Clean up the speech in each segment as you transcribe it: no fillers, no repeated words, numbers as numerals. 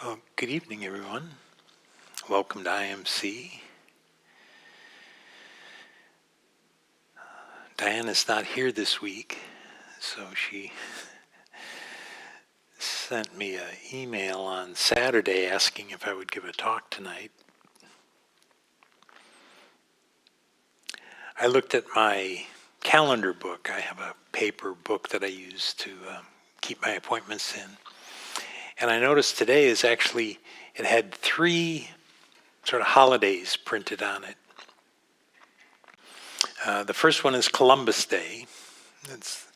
Well, good evening, everyone. Welcome to IMC. Diana's not here this week, so she sent me an email on Saturday asking if I would give a talk tonight. I looked at my calendar book. I have a paper book that I use to keep my appointments in. And I noticed today is actually, it had 3 sort of holidays printed on it. The first one is Columbus Day. It's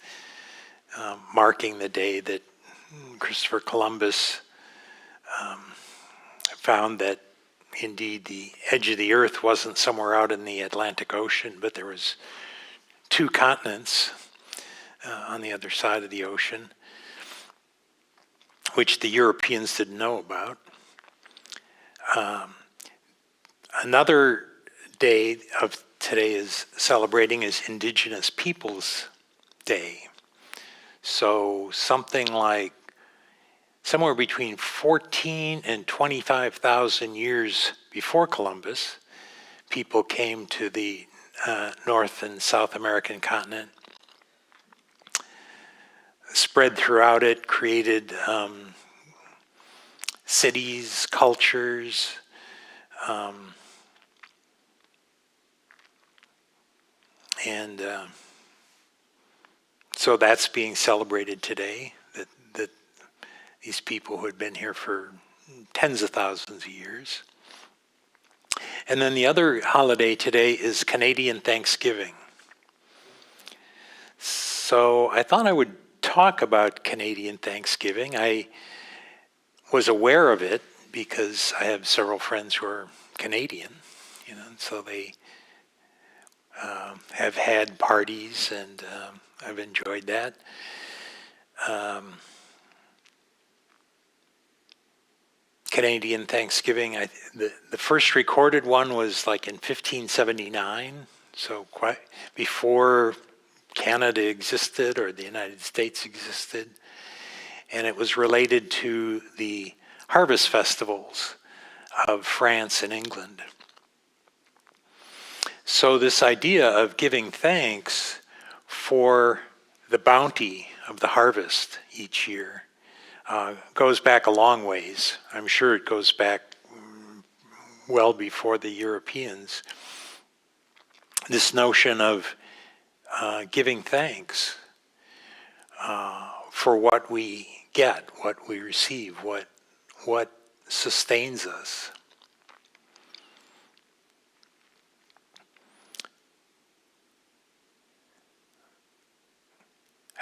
marking the day that Christopher Columbus found that indeed the edge of the earth wasn't somewhere out in the Atlantic Ocean, but there was 2 continents on the other side of the ocean, which the Europeans didn't know about. Another day of today is celebrating is Indigenous Peoples Day. So something like somewhere between 14 and 25,000 years before Columbus, people came to the North and South American continent, spread throughout it, created cities, cultures, and so that's being celebrated today, that these people who had been here for tens of thousands of years. And then the other holiday today is Canadian Thanksgiving. So I thought I would talk about Canadian Thanksgiving. I was aware of it because I have several friends who are Canadian, and so they have had parties, and I've enjoyed that. Canadian Thanksgiving, the first recorded one was like in 1579, so quite before Canada existed or the United States existed, and it was related to the harvest festivals of France and England. So this idea of giving thanks for the bounty of the harvest each year goes back a long ways. I'm sure it goes back well before the Europeans. This notion of giving thanks for what we get, what we receive, what sustains us.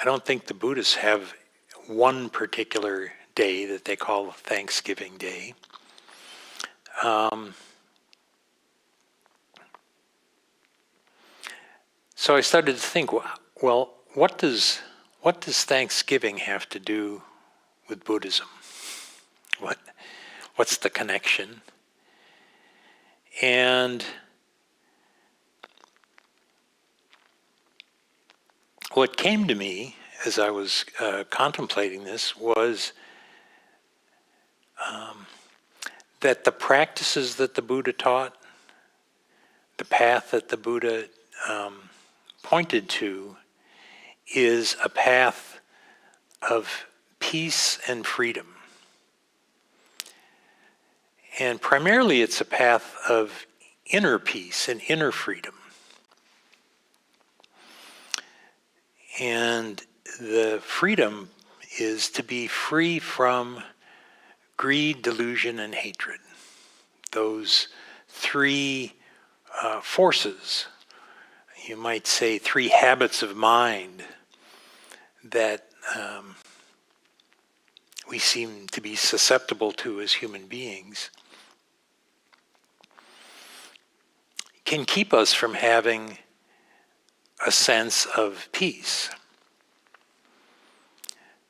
I don't think the Buddhists have one particular day that they call Thanksgiving Day. So I started to think, well, what does Thanksgiving have to do with Buddhism? What's the connection? And what came to me as I was contemplating this was that the practices that the Buddha taught, the path that the Buddha pointed to, is a path of peace and freedom. And primarily it's a path of inner peace and inner freedom. And the freedom is to be free from greed, delusion, and hatred. Those 3 forces, you might say 3 habits of mind that we seem to be susceptible to as human beings, can keep us from having a sense of peace.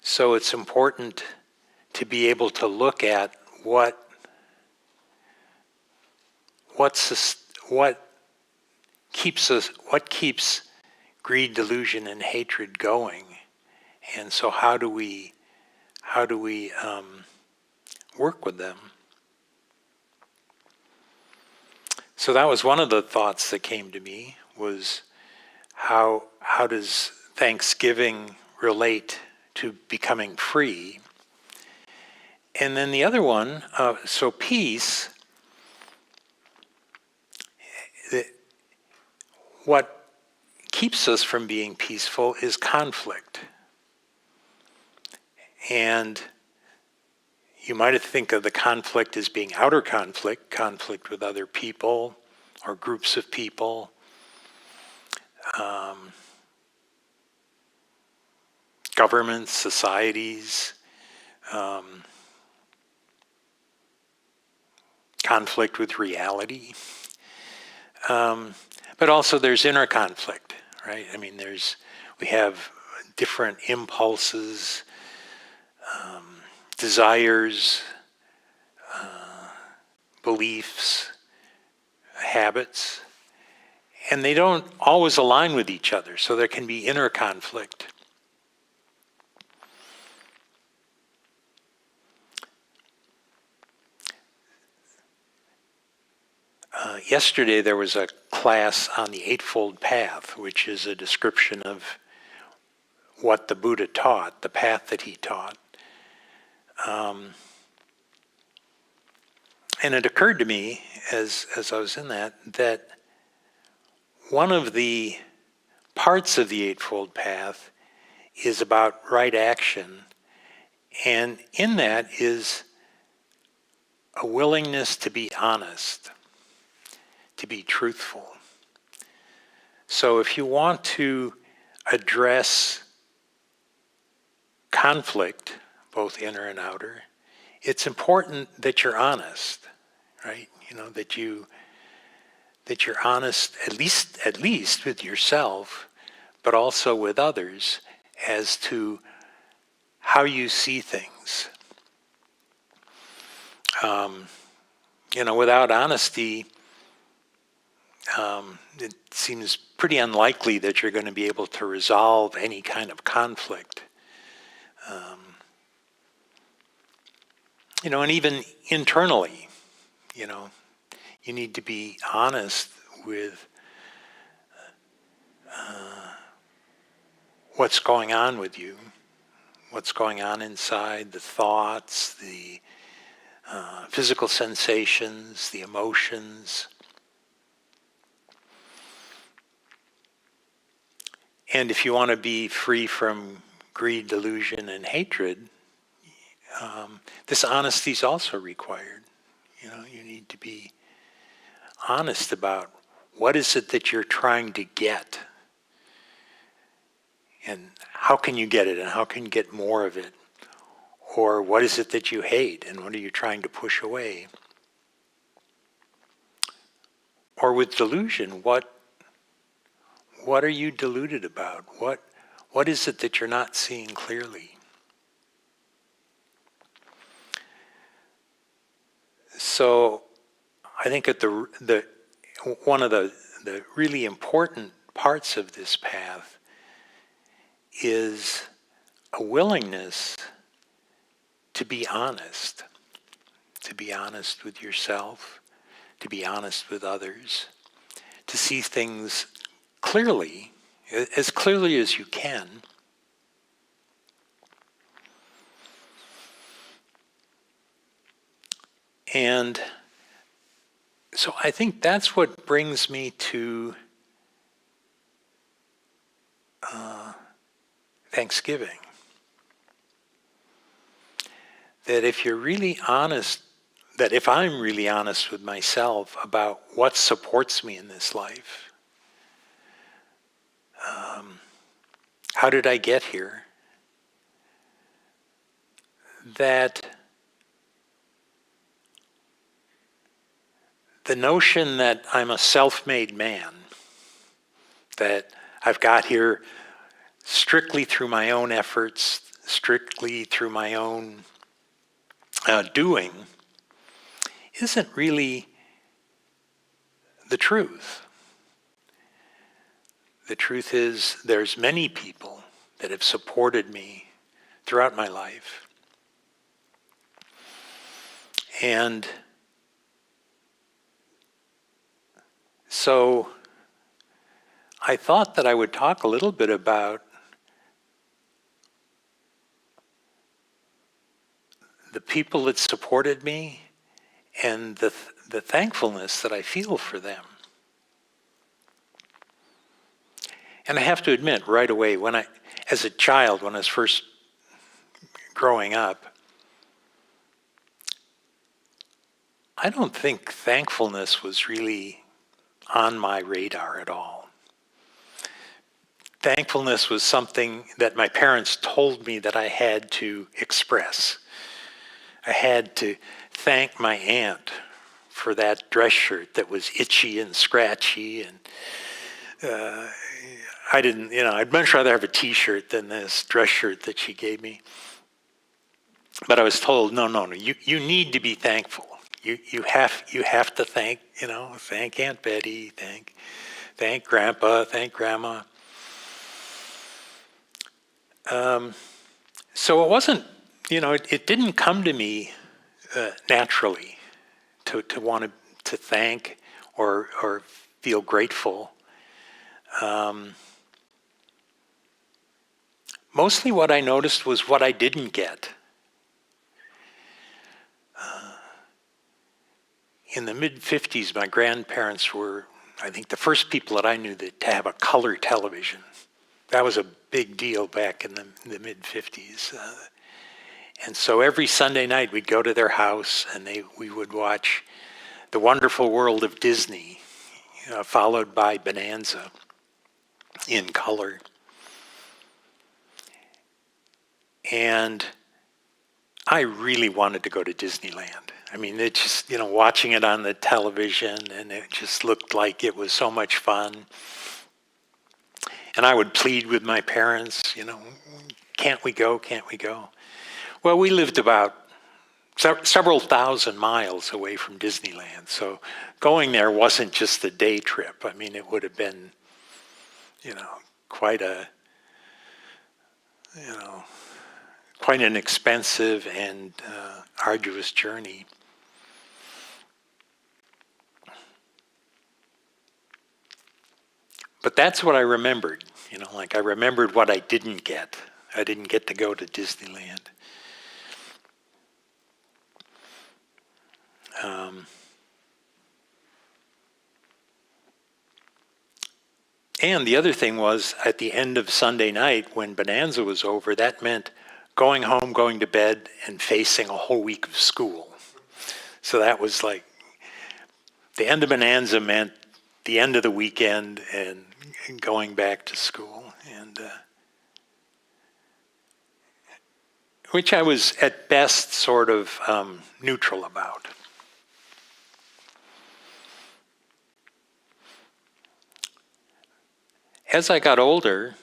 So it's important to be able to look at what keeps greed, delusion, and hatred going, and so how do we work with them. So that was one of the thoughts that came to me, was how does Thanksgiving relate to becoming free? And then the other one, so peace, what keeps us from being peaceful is conflict. And you might think of the conflict as being outer conflict, conflict with other people or groups of people, governments, societies, conflict with reality. But also there's inner conflict, right? I mean, we have different impulses, desires, beliefs, habits, and they don't always align with each other, so there can be inner conflict. Yesterday there was a class on the Eightfold Path, which is a description of what the Buddha taught, the path that he taught. And it occurred to me as I was in that one of the parts of the Eightfold Path is about right action, and in that is a willingness to be honest, to be truthful. So if you want to address conflict, both inner and outer, it's important that you're honest, right? You know, that you're honest at least with yourself, but also with others as to how you see things. Without honesty, it seems pretty unlikely that you're going to be able to resolve any kind of conflict. And even internally, you need to be honest with what's going on with you, what's going on inside, the thoughts, the physical sensations, the emotions. And if you want to be free from greed, delusion, and hatred, this honesty is also required. You need to be honest about what is it that you're trying to get, and how can you get it, and how can you get more of it, or what is it that you hate, and what are you trying to push away? Or with delusion, what are you deluded about? What is it that you're not seeing clearly? So I think at one of the really important parts of this path is a willingness to be honest with yourself, to be honest with others, to see things clearly, as clearly as you can. And so I think that's what brings me to Thanksgiving. That if you're really honest, that if I'm really honest with myself about what supports me in this life, how did I get here? That the notion that I'm a self-made man, that I've got here strictly through my own efforts, strictly through my own doing, isn't really the truth. The truth is there's many people that have supported me throughout my life. And so I thought that I would talk a little bit about the people that supported me and the thankfulness that I feel for them. And I have to admit right away, as a child, when I was first growing up, I don't think thankfulness was really on my radar at all. Thankfulness was something that my parents told me that I had to express. I had to thank my aunt for that dress shirt that was itchy and scratchy, and I'd much rather have a t-shirt than this dress shirt that she gave me. But I was told, no, you need to be thankful. You have to thank Aunt Betty, thank Grandpa, thank Grandma. So it wasn't, it didn't come to me naturally to want to thank or feel grateful. Mostly what I noticed was what I didn't get. In the mid-50s, my grandparents were, I think, the first people that I knew to have a color television. That was a big deal back in the mid-50s. And so every Sunday night we'd go to their house and we would watch The Wonderful World of Disney, followed by Bonanza in color. And I really wanted to go to Disneyland. I mean, it just, watching it on the television, and it just looked like it was so much fun. And I would plead with my parents, can't we go, can't we go? Well, we lived about several thousand miles away from Disneyland, so going there wasn't just a day trip. I mean, it would have been, quite an expensive and arduous journey. But that's what I remembered, I remembered what I didn't get. I didn't get to go to Disneyland. And the other thing was, at the end of Sunday night, when Bonanza was over, that meant going home, going to bed, and facing a whole week of school. So that was like, the end of Bonanza meant the end of the weekend and going back to school. And which I was at best sort of neutral about. As I got older,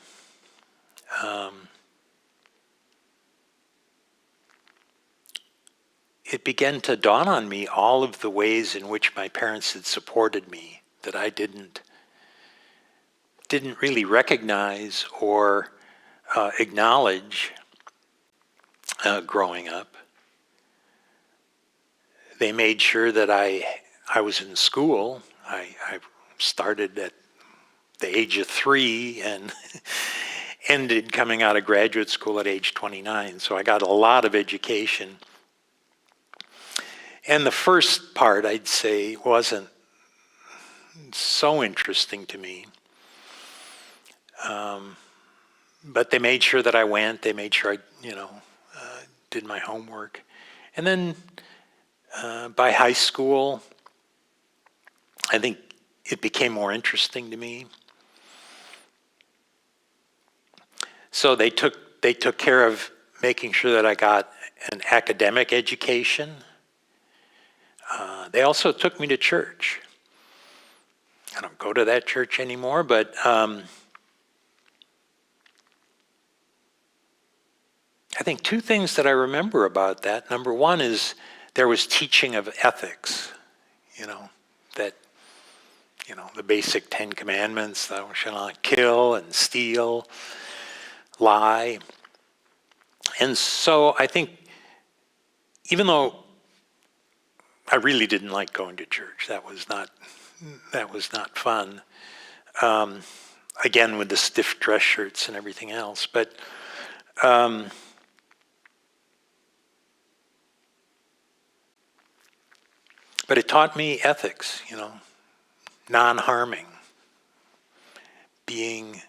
it began to dawn on me all of the ways in which my parents had supported me that I didn't really recognize or acknowledge growing up. They made sure that I was in school. I started at the age of 3 and ended coming out of graduate school at age 29. So I got a lot of education. And the first part, I'd say, wasn't so interesting to me. But they made sure that I went. They made sure I, did my homework. And then by high school, I think it became more interesting to me. So they took care of making sure that I got an academic education. They also took me to church. I don't go to that church anymore, but I think 2 things that I remember about that. Number one is there was teaching of ethics, that, the basic 10 commandments, thou shalt not kill and steal, lie. And so I think even though I really didn't like going to church. That was not fun. Again, with the stiff dress shirts and everything else. But it taught me ethics, non-harming, being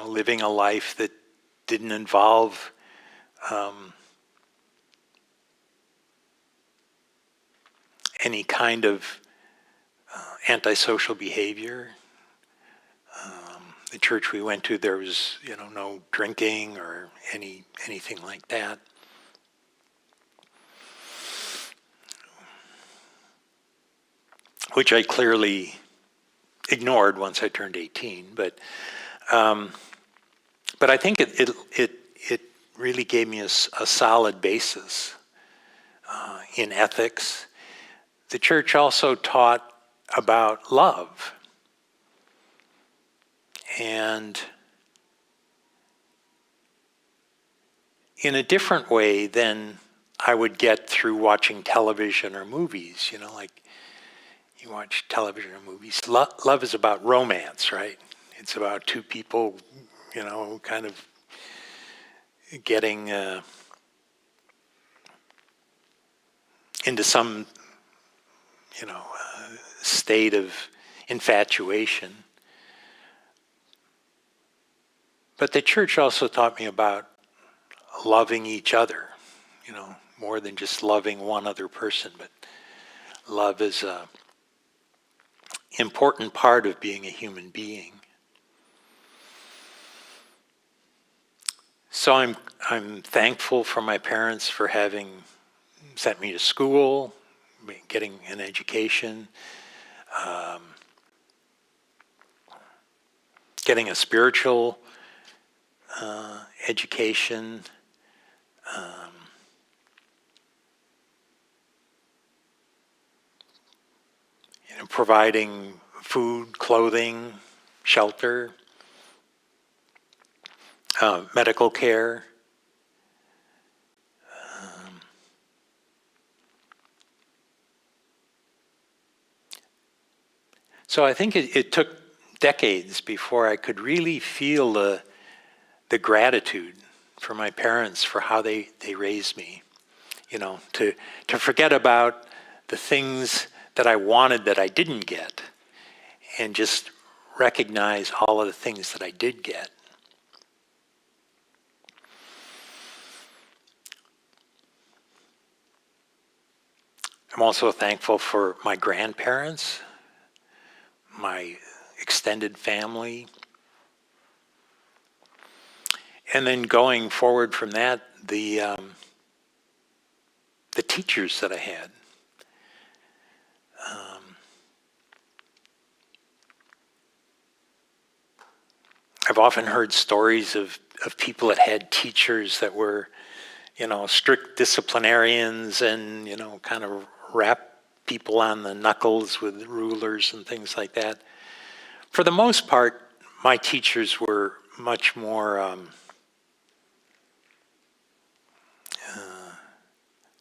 living a life that didn't involve any kind of antisocial behavior. The church we went to, there was, no drinking or anything like that. Which I clearly ignored once I turned 18, but I think it really gave me a solid basis in ethics. The church also taught about love, and in a different way than I would get through watching television or movies. Like you watch television or movies. Love is about romance, right? It's about two people, kind of getting into some, state of infatuation. But the church also taught me about loving each other, more than just loving one other person, but love is an important part of being a human being. So I'm thankful for my parents for having sent me to school, getting an education, getting a spiritual education, providing food, clothing, shelter, medical care. So I think it took decades before I could really feel the gratitude for my parents for how they raised me. To forget about the things that I wanted that I didn't get and just recognize all of the things that I did get. I'm also thankful for my grandparents, my extended family, and then going forward from that, the teachers that I had. I've often heard stories of people that had teachers that were, strict disciplinarians and, kind of rap people on the knuckles with rulers and things like that. For the most part, my teachers were much more,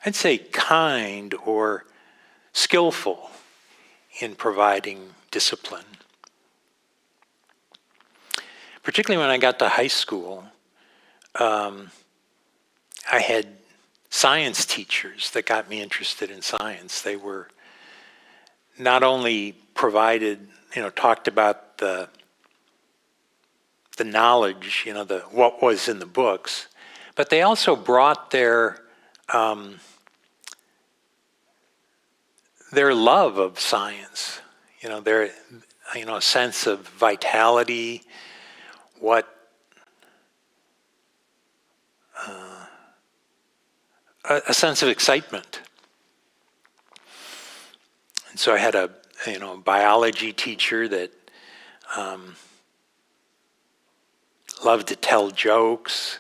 I'd say kind or skillful in providing discipline. Particularly when I got to high school, I had science teachers that got me interested in science. They were not only provided, talked about the knowledge, what was in the books, but they also brought their love of science, their sense of vitality, a sense of excitement. And so I had a biology teacher that loved to tell jokes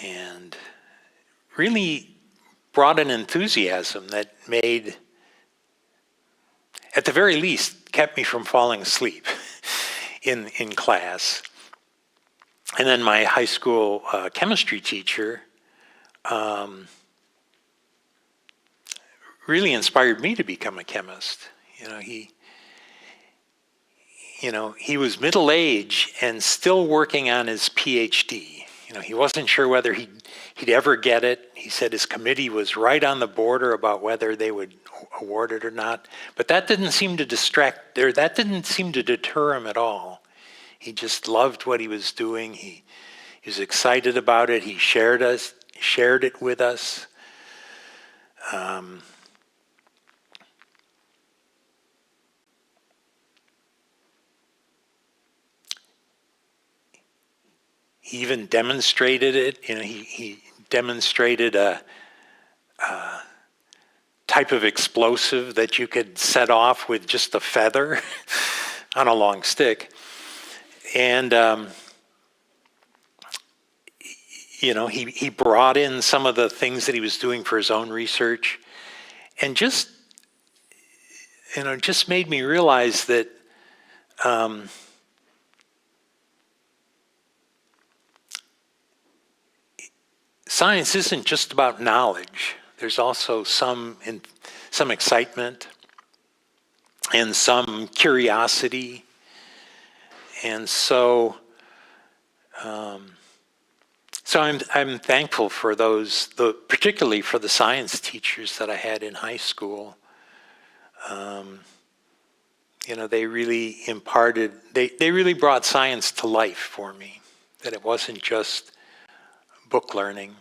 and really brought an enthusiasm that made, at the very least, kept me from falling asleep in class. And then my high school chemistry teacher really inspired me to become a chemist. He was middle-aged and still working on his PhD. He wasn't sure whether he'd ever get it. He said his committee was right on the border about whether they would award it or not. But that didn't seem to that didn't seem to deter him at all. He just loved what he was doing. He was excited about it. He shared it with us. He even demonstrated it. He demonstrated a type of explosive that you could set off with just a feather on a long stick. And, he brought in some of the things that he was doing for his own research, and just made me realize that science isn't just about knowledge. There's also some excitement and some curiosity. And so I'm thankful for those, particularly for the science teachers that I had in high school. They really imparted, they really brought science to life for me, that it wasn't just book learning.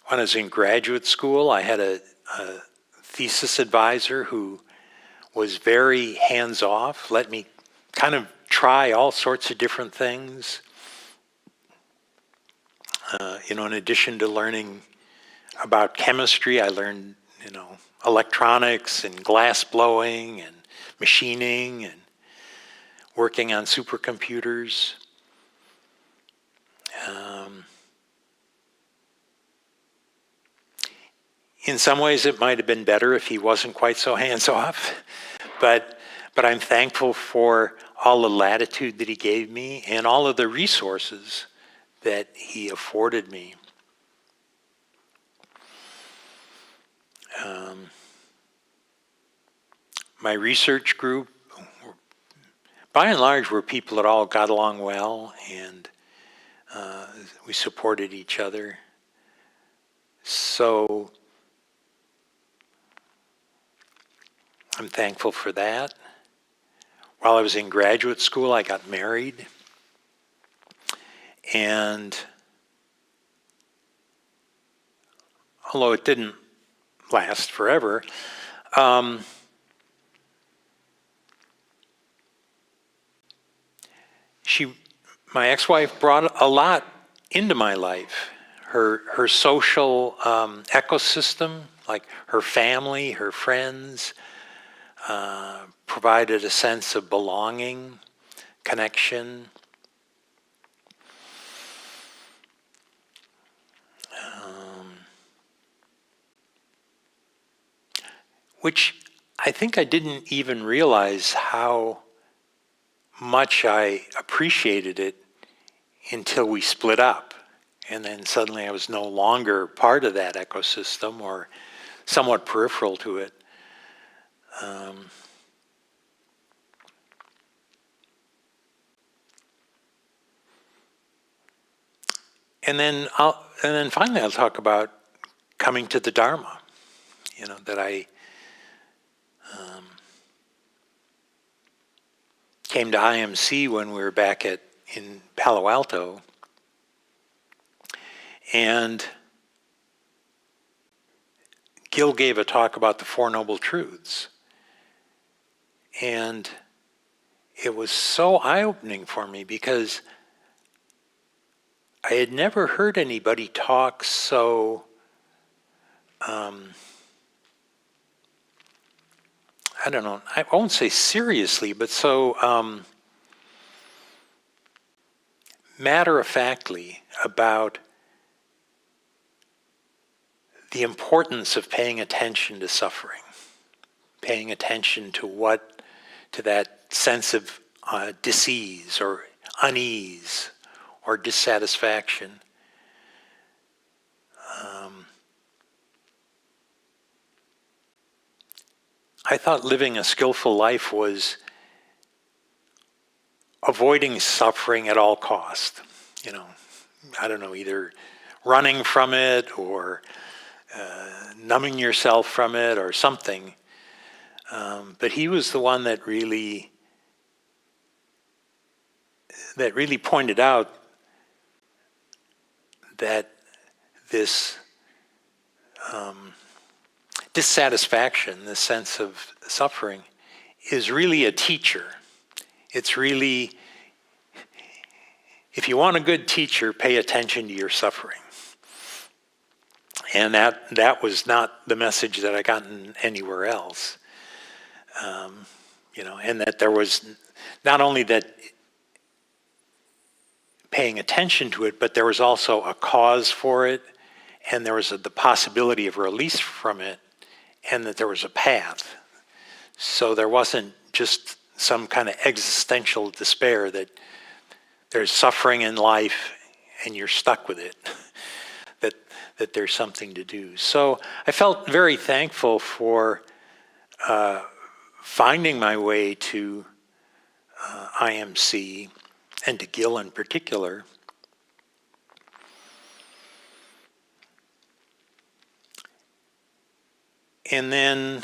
When I was in graduate school, I had a thesis advisor who was very hands-off, let me kind of try all sorts of different things. In addition to learning about chemistry, I learned, electronics and glass blowing and machining and working on supercomputers. In some ways, it might have been better if he wasn't quite so hands-off, but I'm thankful for all the latitude that he gave me and all of the resources that he afforded me. My research group, by and large, were people that all got along well, and we supported each other. So I'm thankful for that. While I was in graduate school, I got married. And although it didn't last forever, my ex-wife brought a lot into my life. Her social ecosystem, like her family, her friends, provided a sense of belonging, connection. Which I think I didn't even realize how much I appreciated it until we split up. And then suddenly I was no longer part of that ecosystem or somewhat peripheral to it. And then finally I'll talk about coming to the Dharma, that I came to IMC when we were back in Palo Alto, and Gil gave a talk about the Four Noble Truths, and it was so eye-opening for me because I had never heard anybody talk so I don't know, I won't say seriously, but so matter-of-factly about the importance of paying attention to suffering, paying attention to that sense of dis-ease or unease or dissatisfaction. I thought living a skillful life was avoiding suffering at all cost. I don't know, either running from it or numbing yourself from it or something. But he was the one that really pointed out that this dissatisfaction, this sense of suffering, is really a teacher. It's really, if you want a good teacher, pay attention to your suffering. And that was not the message that I got anywhere else. And that there was not only that paying attention to it, but there was also a cause for it, and there was the possibility of release from it, and that there was a path. So there wasn't just some kind of existential despair that there's suffering in life and you're stuck with it, that there's something to do. So I felt very thankful for finding my way to IMC and to Gil in particular. And then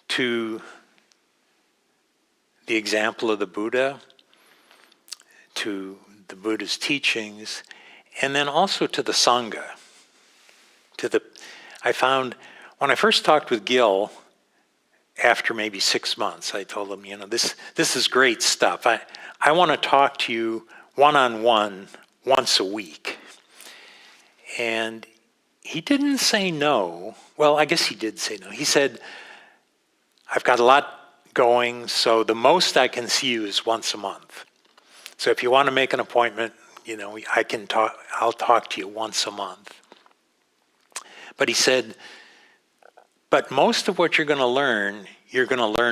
to the example of the Buddha, to the Buddha's teachings, and then also to the Sangha. I found, when I first talked with Gil, after maybe 6 months, I told him, this is great stuff. I want to talk to you one-on-one once a week. And he didn't say no. Well, I guess he did say no. He said, I've got a lot going, so the most I can see you is once a month. So if you want to make an appointment, I'll talk to you once a month. But he said, but most of what you're going to learn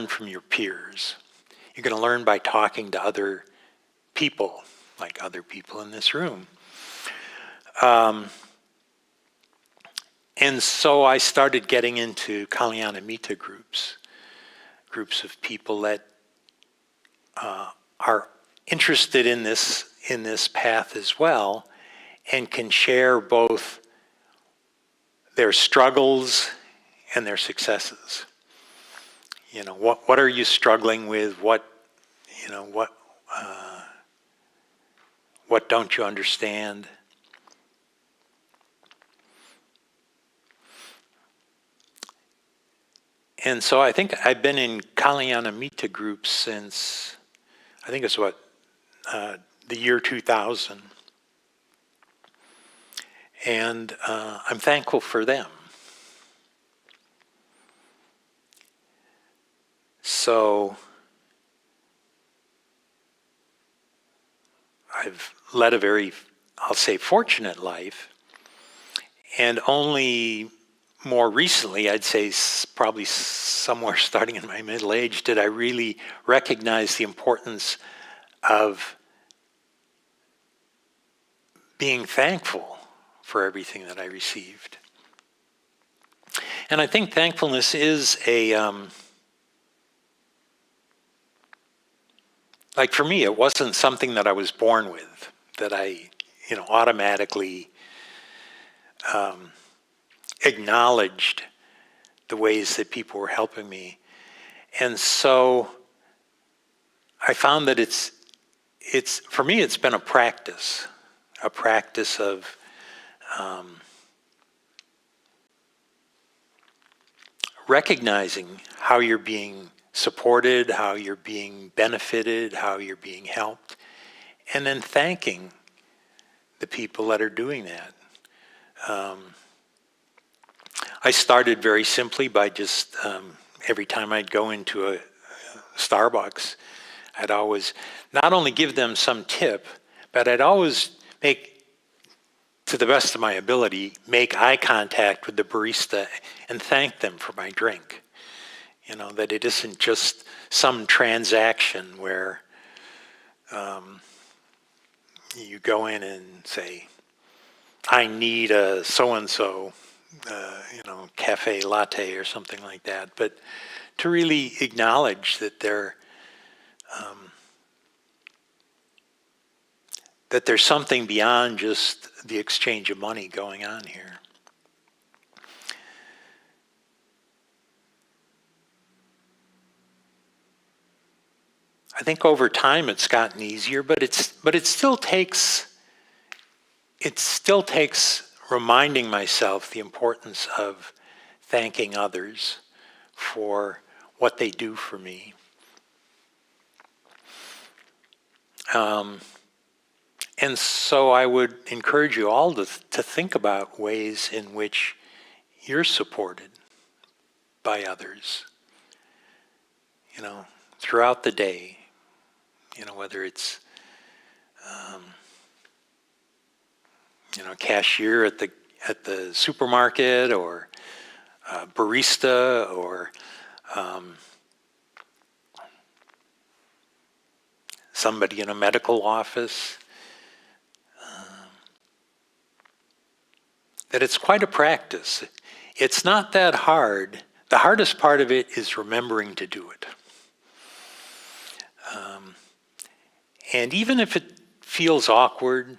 from your peers. You're going to learn by talking to other people, like other people in this room. And so I started getting into Kalyanamitta groups of people that are interested in this path as well, and can share both their struggles and their successes. What are you struggling with? What don't you understand? And so I think I've been in Kalyanamitta groups since, I think it's the year 2000. And I'm thankful for them. So I've led a very, I'll say, fortunate life. And only more recently, I'd say probably somewhere starting in my middle age, did I really recognize the importance of being thankful for everything that I received. And I think thankfulness is like for me, it wasn't something that I was born with, that I, automatically acknowledged the ways that people were helping me. And so I found that it's for me, it's been a practice of recognizing how you're being supported, how you're being benefited, how you're being helped, and then thanking the people that are doing that. I started very simply by just every time I'd go into a Starbucks, I'd always not only give them some tip, but I'd always to the best of my ability, make eye contact with the barista and thank them for my drink. You know, that it isn't just some transaction where you go in and say, I need a so-and-so, cafe latte or something like that. But to really acknowledge that that there's something beyond just the exchange of money going on here. I think over time it's gotten easier, but it still takes reminding myself the importance of thanking others for what they do for me. And so I would encourage you all to think about ways in which you're supported by others, throughout the day, whether it's, cashier at the supermarket, or barista, or somebody in a medical office. That it's quite a practice. It's not that hard. The hardest part of it is remembering to do it. And even if it feels awkward,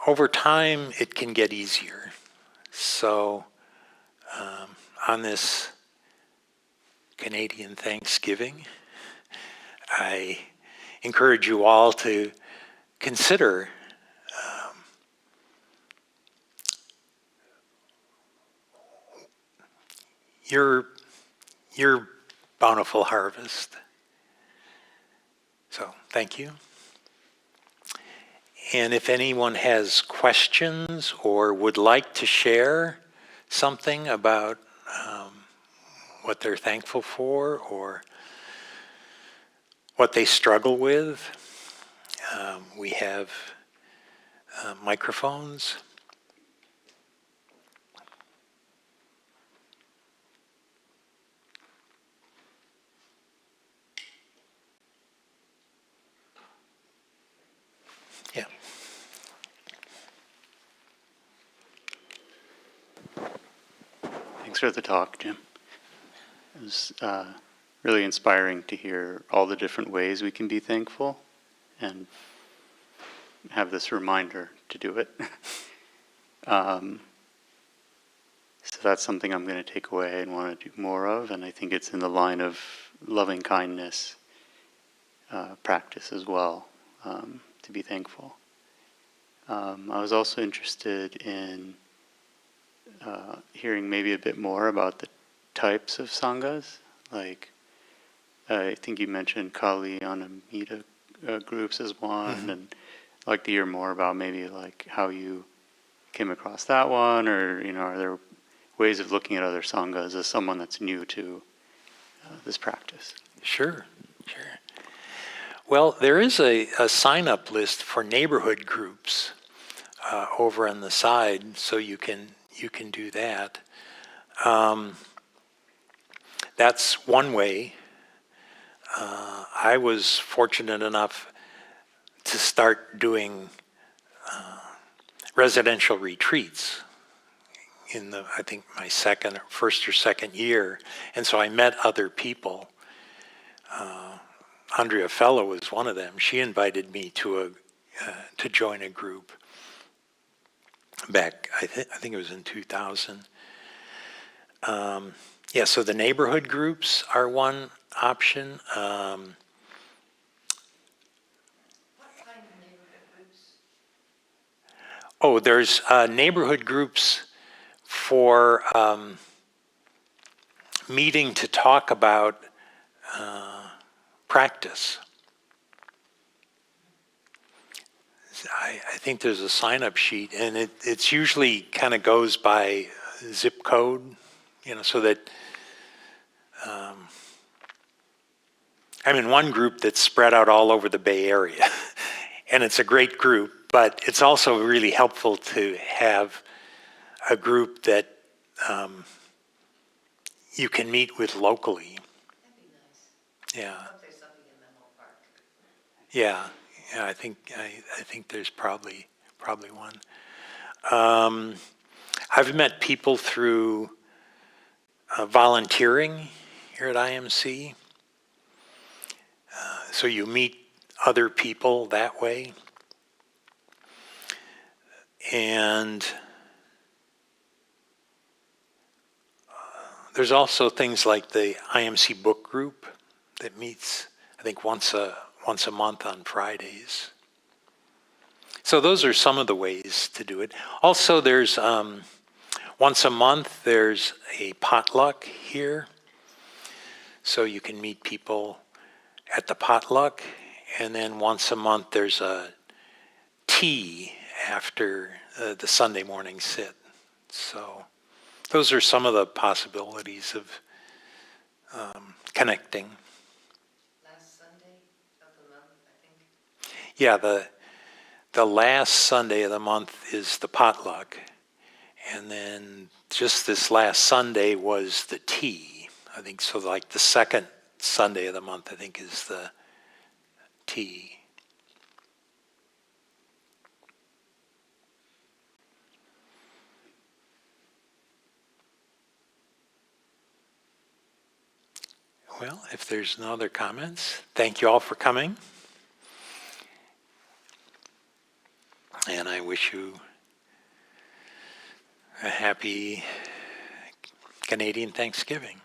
over time it can get easier. So on this Canadian Thanksgiving, I encourage you all to consider your bountiful harvest. So thank you. And if anyone has questions or would like to share something about what they're thankful for or what they struggle with, we have microphones. Yeah. Thanks for the talk, Jim. It was really inspiring to hear all the different ways we can be thankful and have this reminder to do it. So that's something I'm going to take away and want to do more of, and I think it's in the line of loving kindness practice as well, to be thankful. I was also interested in hearing maybe a bit more about the types of sanghas. Like, I think you mentioned Kali Anamita groups as one, mm-hmm. and I'd like to hear more about maybe like how you came across that one, or are there ways of looking at other sanghas as someone that's new to this practice? Sure. Well, there is a sign-up list for neighborhood groups over on the side, so you can do that. That's one way. I was fortunate enough to start doing residential retreats in I think my first or second year, and so I met other people. Andrea Fellow was one of them. She invited me to join a group back, I think it was in 2000. So the neighborhood groups are one option. What kind of neighborhood groups? Oh, there's neighborhood groups for meeting to talk about practice. I think there's a sign-up sheet, and it's usually kind of goes by zip code, so that I'm in one group that's spread out all over the Bay Area, and it's a great group But it's also really helpful to have a group that you can meet with locally. That'd be nice. Yeah, I hope there's something in Menlo Park. yeah, yeah. I think there's probably one. Um, I've met people through volunteering here at IMC. So you meet other people that way. And there's also things like the IMC book group that meets, I think, once a month on Fridays. So those are some of the ways to do it. Also, there's once a month, there's a potluck here. So you can meet people at the potluck. And then once a month, there's a tea after the Sunday morning sit. So those are some of the possibilities of connecting. Last Sunday of the month, I think. Yeah, the last Sunday of the month is the potluck. And then just this last Sunday was the tea. I think so, like the second Sunday of the month, I think, is the tea. Well, if there's no other comments, thank you all for coming. And I wish you a happy Canadian Thanksgiving.